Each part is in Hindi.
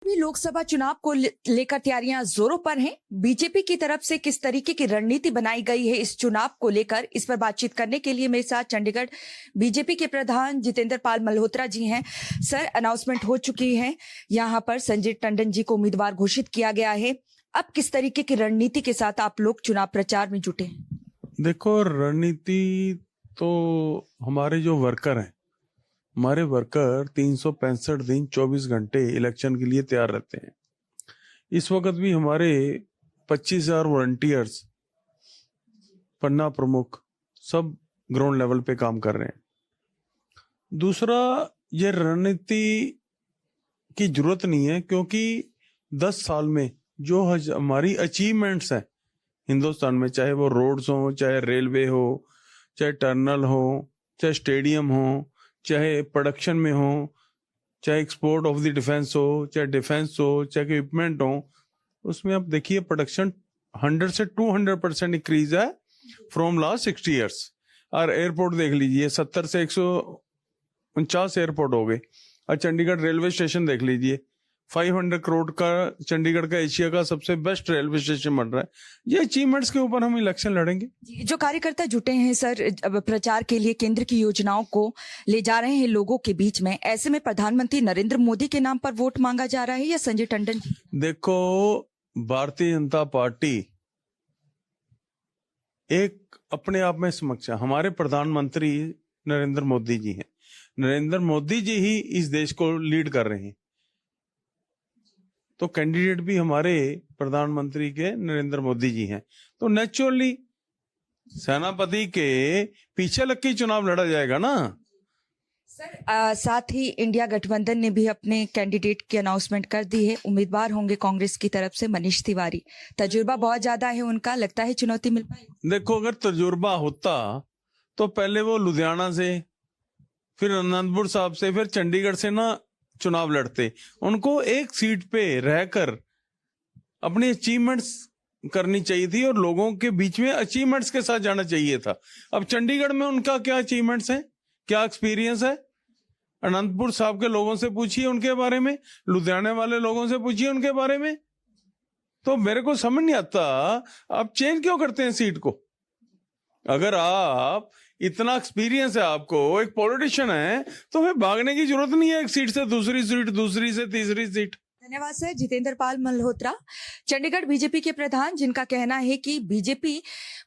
भी लोकसभा चुनाव को लेकर तैयारियां जोरों पर हैं। बीजेपी की तरफ से किस तरीके की रणनीति बनाई गई है इस चुनाव को लेकर, इस पर बातचीत करने के लिए मेरे साथ चंडीगढ़ बीजेपी के प्रधान जितेंद्र पाल मल्होत्रा जी हैं। सर, अनाउंसमेंट हो चुकी है, यहाँ पर संजय टंडन जी को उम्मीदवार घोषित किया गया है। अब किस तरीके की रणनीति के साथ आप लोग चुनाव प्रचार में जुटे हैं? देखो, रणनीति तो हमारे जो वर्कर हैं, हमारे वर्कर 365 दिन 24 घंटे इलेक्शन के लिए तैयार रहते हैं। इस वक्त भी हमारे 25,000 वॉलंटियर्स, पन्ना प्रमुख सब ग्राउंड लेवल पे काम कर रहे हैं। दूसरा, ये रणनीति की जरूरत नहीं है, क्योंकि 10 साल में जो हमारी अचीवमेंट्स हैं हिंदुस्तान में, चाहे वो रोड्स हो, चाहे रेलवे हो, चाहे टर्नल हो, चाहे स्टेडियम हो, चाहे प्रोडक्शन में हो, चाहे एक्सपोर्ट ऑफ द डिफेंस हो, चाहे डिफेंस हो, चाहे इक्विपमेंट हो, उसमें आप देखिए प्रोडक्शन 100 से 200% इंक्रीज है फ्रॉम लास्ट 60 ईयर्स। और एयरपोर्ट देख लीजिए, 70 से 149 एयरपोर्ट हो गए। और चंडीगढ़ रेलवे स्टेशन देख लीजिए, 500 करोड़ का चंडीगढ़ का एशिया का सबसे बेस्ट रेलवे स्टेशन बन रहा है। ये अचीवमेंट्स के ऊपर हम इलेक्शन लड़ेंगे। जो कार्यकर्ता जुटे हैं सर, अब प्रचार के लिए केंद्र की योजनाओं को ले जा रहे हैं लोगों के बीच में, ऐसे में प्रधानमंत्री नरेंद्र मोदी के नाम पर वोट मांगा जा रहा है या संजय टंडन जी? देखो, भारतीय जनता पार्टी एक अपने आप में सक्षम, हमारे प्रधानमंत्री नरेंद्र मोदी जी हैं। नरेंद्र मोदी जी ही इस देश को लीड कर रहे हैं, तो कैंडिडेट भी हमारे प्रधानमंत्री के नरेंद्र मोदी जी हैं। तो नेचुरली सेनापति के पीछे लग के चुनाव लड़ा जाएगा ना सर। साथ ही इंडिया गठबंधन ने भी अपने कैंडिडेट की अनाउंसमेंट कर दी है। उम्मीदवार होंगे कांग्रेस की तरफ से मनीष तिवारी। तजुर्बा बहुत ज्यादा है उनका, लगता है चुनौती मिल पाएगी? देखो, अगर तजुर्बा होता तो पहले वो लुधियाना से, फिर अनंतपुर साहब से, फिर चंडीगढ़ से ना चुनाव लड़ते। उनको एक सीट पे रहकर अपनी अचीवमेंट्स करनी चाहिए थी और लोगों के बीच में अचीवमेंट्स के साथ जाना चाहिए था। अब चंडीगढ़ में उनका क्या अचीवमेंट्स हैं, क्या एक्सपीरियंस है? अनंतपुर साहब के लोगों से पूछिए उनके बारे में, लुधियाना वाले लोगों से पूछिए उनके बारे में। तो मेरे को समझ नहीं आता आप चेंज क्यों करते हैं सीट को। अगर आप इतना एक्सपीरियंस है, आपको एक पॉलिटिशियन है, तो फिर भागने की जरूरत नहीं है एक सीट से दूसरी सीट, दूसरी से तीसरी सीट। धन्यवाद सर। जितेंद्र पाल मल्होत्रा, चंडीगढ़ बीजेपी के प्रधान, जिनका कहना है कि बीजेपी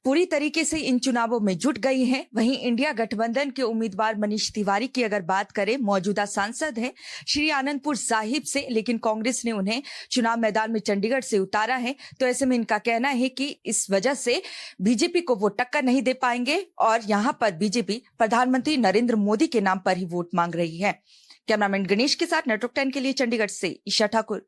पूरी तरीके से इन चुनावों में जुट गई है। वहीं इंडिया गठबंधन के उम्मीदवार मनीष तिवारी की अगर बात करें, मौजूदा सांसद है श्री आनंदपुर साहिब से, लेकिन कांग्रेस ने उन्हें चुनाव मैदान में चंडीगढ़ से उतारा है। तो ऐसे में इनका कहना है कि इस वजह से बीजेपी को वो टक्कर नहीं दे पाएंगे और यहाँ पर बीजेपी प्रधानमंत्री नरेंद्र मोदी के नाम पर ही वोट मांग रही है। कैमरामैन गणेश के साथ नेटवर्क 10 के लिए चंडीगढ़ से ईशा ठाकुर।